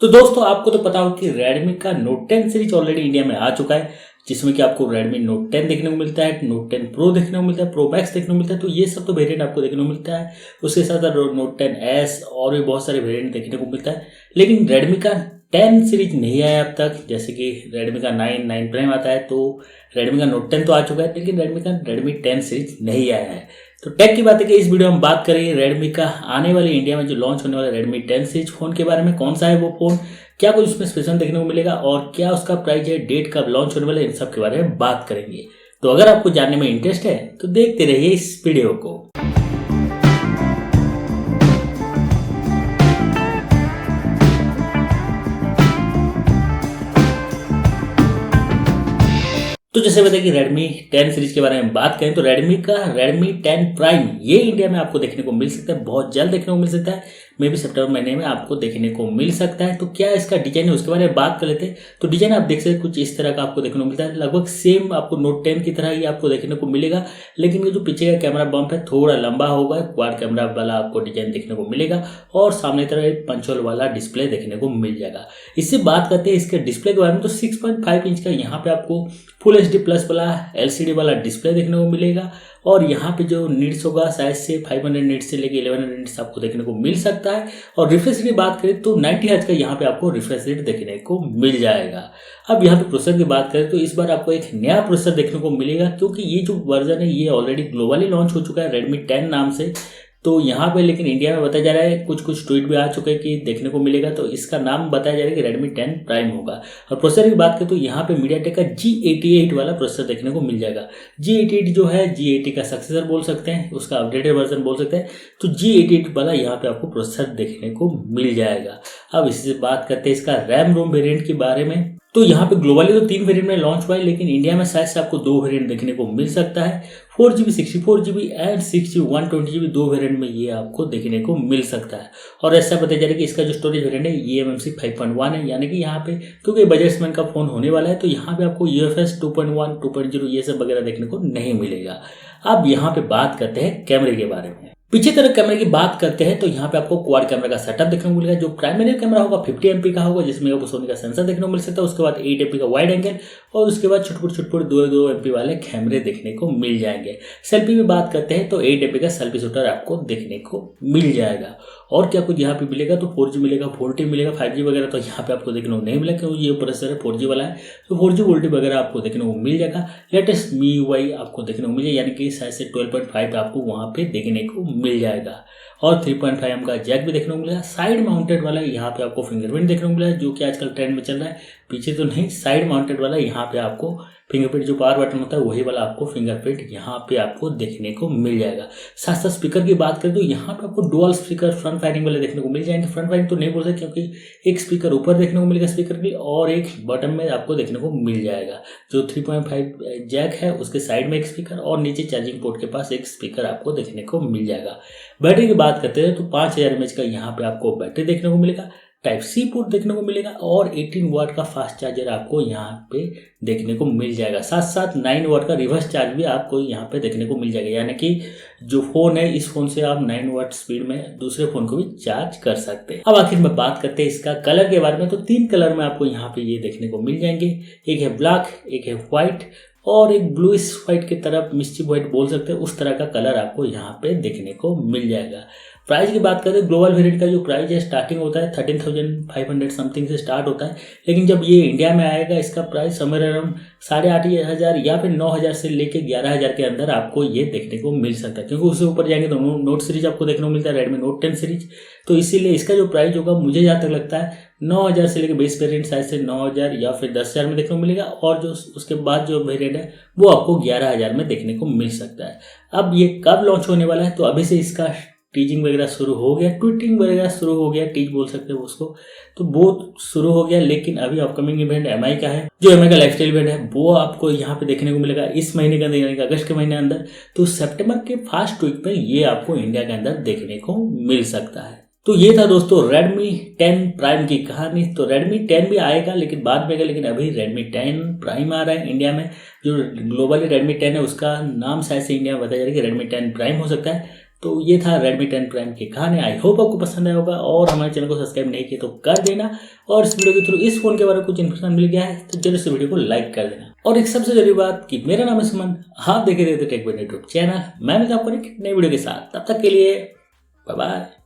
तो दोस्तों आपको तो पता हो कि Redmi का Note 10 सीरीज ऑलरेडी इंडिया में आ चुका है, जिसमें कि आपको Redmi Note 10 देखने को मिलता है, Note 10 Pro देखने को मिलता है, Pro Max देखने को मिलता है। तो ये सब तो वेरिएंट आपको देखने को मिलता है। उसके साथ Note 10s और भी बहुत सारे वेरिएंट देखने को मिलता है। लेकिन Redmi का 10 सीरीज नहीं आया अब तक। जैसे कि Redmi का 9 प्राइम आता है, तो Redmi का Note 10 तो आ चुका है, लेकिन Redmi 10 सीरीज नहीं आया है। तो टेक की बात है कि इस वीडियो में बात करेंगे Redmi का आने वाले इंडिया में जो लॉन्च होने वाला Redmi 10 सीरीज फोन के बारे में। कौन सा है वो फोन, क्या कुछ उसमें स्पेशल देखने को मिलेगा और क्या उसका प्राइस है, डेट कब लॉन्च होने वाला है, इन सब के बारे में बात करेंगे। तो अगर आपको जानने में इंटरेस्ट है तो देखते रहिए इस वीडियो को। तो जैसे बताया कि Redmi 10 सीरीज के बारे में बात करें तो Redmi का Redmi 10 प्राइम ये इंडिया में आपको देखने को मिल सकता है, बहुत जल्द देखने को मिल सकता है। मे भी सितंबर महीने में आपको देखने को मिल सकता है। तो क्या इसका डिजाइन है उसके बारे में बात कर लेते हैं। तो डिजाइन आप देख सकते हैं कुछ इस तरह का आपको देखने को मिलता है, लगभग सेम आपको Note 10 की तरह ही आपको देखने को मिलेगा। लेकिन ये जो पीछे का कैमरा बम्प है थोड़ा लंबा होगा, क्वाड कैमरा वाला आपको डिजाइन देखने को मिलेगा और सामने तरह एक पंच होल वाला डिस्प्ले देखने को मिल जाएगा। इससे बात करते हैं इसके डिस्प्ले के बारे में। तो 6.5 इंच का यहाँ पे आपको फुल HD प्लस वाला LCD वाला डिस्प्ले देखने को मिलेगा और यहाँ पे जो नीट्स होगा शायद से 500 नीट्स से लेके 1100 नीट्स आपको देखने को मिल सकता है। और रिफ्रेश रेट की बात करें तो 90 हर्ट्ज का यहाँ पे आपको रिफ्रेश रेट देखने को मिल जाएगा। अब यहाँ पे प्रोसेसर की बात करें तो इस बार आपको एक नया प्रोसेसर देखने को मिलेगा, क्योंकि ये जो वर्जन है ये ऑलरेडी ग्लोबली लॉन्च हो चुका है Redmi 10 नाम से। तो यहाँ पे लेकिन इंडिया में बताया जा रहा है, कुछ ट्वीट भी आ चुके हैं कि देखने को मिलेगा। तो इसका नाम बताया जा रहा है कि Redmi 10 प्राइम होगा। और प्रोसेसर की बात करें तो यहाँ पे मीडियाटेक का G88 वाला प्रोसेसर देखने को मिल जाएगा। G88 जो है G80 का सक्सेसर बोल सकते हैं, उसका अपडेटेड वर्जन बोल सकते हैं। तो G88 वाला यहाँ पे आपको प्रोसेसर देखने को मिल जाएगा। अब इससे बात करते हैं इसका रैम रोम वेरियंट के बारे में। तो यहाँ पे ग्लोबली तो 3 वेरिएंट में लॉन्च हुआ है, लेकिन इंडिया में शायद से आपको 2 वेरिएंट देखने को मिल सकता है। 4GB 64GB and 6GB 128GB 2 variant में ये आपको देखने को मिल सकता है। और ऐसा बताया जा रहा है कि इसका जो स्टोरेज वेरिएंट है ये eMMC 5.1 है, यानी कि यहाँ पे क्योंकि बजटमैन का फोन होने वाला है तो यहाँ पे आपको UFS 2.1 2.0 ये सब वगैरह देखने को नहीं मिलेगा। अब यहाँ पे बात करते हैं कैमरे के बारे में। पीछे तरफ कैमरे की बात करते हैं तो यहाँ पे आपको क्वाड कैमरा का सेटअप देखने को मिलेगा। जो प्राइमरी कैमरा होगा 50 MP का होगा, जिसमें आपको सोनी का सेंसर देखने को मिल सकता है। उसके बाद 8 MP का वाइड एंगल और उसके बाद छुटपुट 2 MP वाले कैमरे देखने को मिल जाएंगे। सेल्फी में बात करते हैं तो 8 MP का सेल्फी शूटर आपको देखने को मिल जाएगा। और क्या कुछ यहाँ पे मिलेगा तो 4G मिलेगा, 4T मिलेगा, 5G वगैरह तो यहाँ पे आपको देखने को नहीं मिलेगा, क्योंकि ये प्रोसेसर है 4G वाला है। तो 4G वोल्टी वगैरह आपको देखने को मिल जाएगा। लेटेस्ट MIUI आपको देखने को मिल जाएगा, यानी कि शायद से 12.5 आपको वहाँ पे देखने को मिल जाएगा। और 3.5mm का जैक भी देखने को मिलेगा। साइड माउंटेड वाला यहाँ पे आपको फिंगरप्रिंट देखने को मिलेगा, जो कि आजकल ट्रेंड में चल रहा है। पीछे तो नहीं, साइड माउंटेड वाला यहाँ पे आपको फिंगरप्रिंट, जो पावर बटन होता है वही वाला आपको फिंगरप्रिंट यहाँ पे आपको देखने को मिल जाएगा। साथ साथ स्पीकर की बात करें तो यहाँ पे आपको डुअल स्पीकर फ्रंट फायरिंग वाले देखने को मिल जाएंगे। फ्रंट फायरिंग तो नहीं बोल सकते, क्योंकि एक स्पीकर ऊपर देखने को मिलेगा स्पीकर के, और एक बटन में आपको देखने को मिल जाएगा। जो 3.5 जैक है उसके साइड में एक स्पीकर और नीचे चार्जिंग पोर्ट के पास एक स्पीकर आपको देखने को मिल जाएगा। बैटरी की बात करते हैं तो 5000 mAh का यहाँ पे आपको बैटरी देखने को मिलेगा। Type-C पोर्ट देखने को मिलेगा और 18 वाट का फास्ट चार्जर आपको यहाँ पे देखने को मिल जाएगा। साथ साथ 9 वाट का रिवर्स चार्ज भी आपको यहाँ पे देखने को मिल जाएगा, यानी कि जो फोन है इस फोन से आप 9 वाट स्पीड में दूसरे फोन को भी चार्ज कर सकते हैं। अब आखिर में बात करते हैं इसका कलर के बारे में। तो 3 कलर में आपको यहाँ पे ये देखने को मिल जाएंगे। एक है ब्लैक, एक है व्हाइट और एक ब्लूइश व्हाइट की तरफ मिस्टी व्हाइट बोल सकते हैं, उस तरह का कलर आपको यहाँ पे देखने को मिल जाएगा। प्राइस की बात करें ग्लोबल वेरिएंट का जो प्राइस है स्टार्टिंग होता है 13,500 समथिंग से स्टार्ट होता है, लेकिन जब ये इंडिया में आएगा इसका प्राइस समवेयर अराउंड 8,500 या फिर 9,000 से लेके 11,000 के अंदर आपको ये देखने को मिल सकता है। क्योंकि उससे ऊपर जाएंगे तो नोट सीरीज आपको देखने को मिलता है, Redmi Note 10 सीरीज। तो इसीलिए इसका जो प्राइस होगा मुझे जहाँ तक लगता है 9,000 से लेकर बेस वेरिएंट शायद से 9,000 या फिर 10,000 में देखने को मिलेगा, और जो उसके बाद जो वेरिएंट है वो आपको 11,000 में देखने को मिल सकता है। अब ये कब लॉन्च होने वाला है, तो अभी से इसका टीजिंग वगैरह शुरू हो गया, ट्वीटिंग वगैरह शुरू हो गया, टीज बोल सकते हैं उसको, तो वो शुरू हो गया। लेकिन अभी अपकमिंग इवेंट MI का है, जो MI का लाइफस्टाइल इवेंट है वो आपको यहाँ पे देखने को मिलेगा इस महीने के अंदर, यानी कि अगस्त के महीने अंदर। तो सितंबर के फर्स्ट वीक में ये आपको इंडिया के अंदर देखने को मिल सकता है। तो ये था दोस्तों Redmi 10 प्राइम की कहानी। तो Redmi 10 भी आएगा लेकिन बाद में आएगा, लेकिन अभी Redmi 10 प्राइम आ रहा है इंडिया में। जो ग्लोबली Redmi 10 है उसका नाम शायद से इंडिया में बताया जा रहा है कि Redmi 10 प्राइम हो सकता है। तो ये था Redmi 10 Prime की कहानी। आई होप आपको पसंद आया होगा, और हमारे चैनल को सब्सक्राइब नहीं किया तो कर देना, और इस वीडियो के थ्रू इस फोन के बारे में कुछ इन्फॉर्मेशन मिल गया है तो जरूर इस वीडियो को लाइक कर देना। और एक सबसे जरूरी बात कि मेरा नाम है सुमन, आप देख रहे थे टेक यूट्यूब चैनल। मैं मिलता हूं आपको एक नई वीडियो के साथ, तब तक के लिए बाय बाय।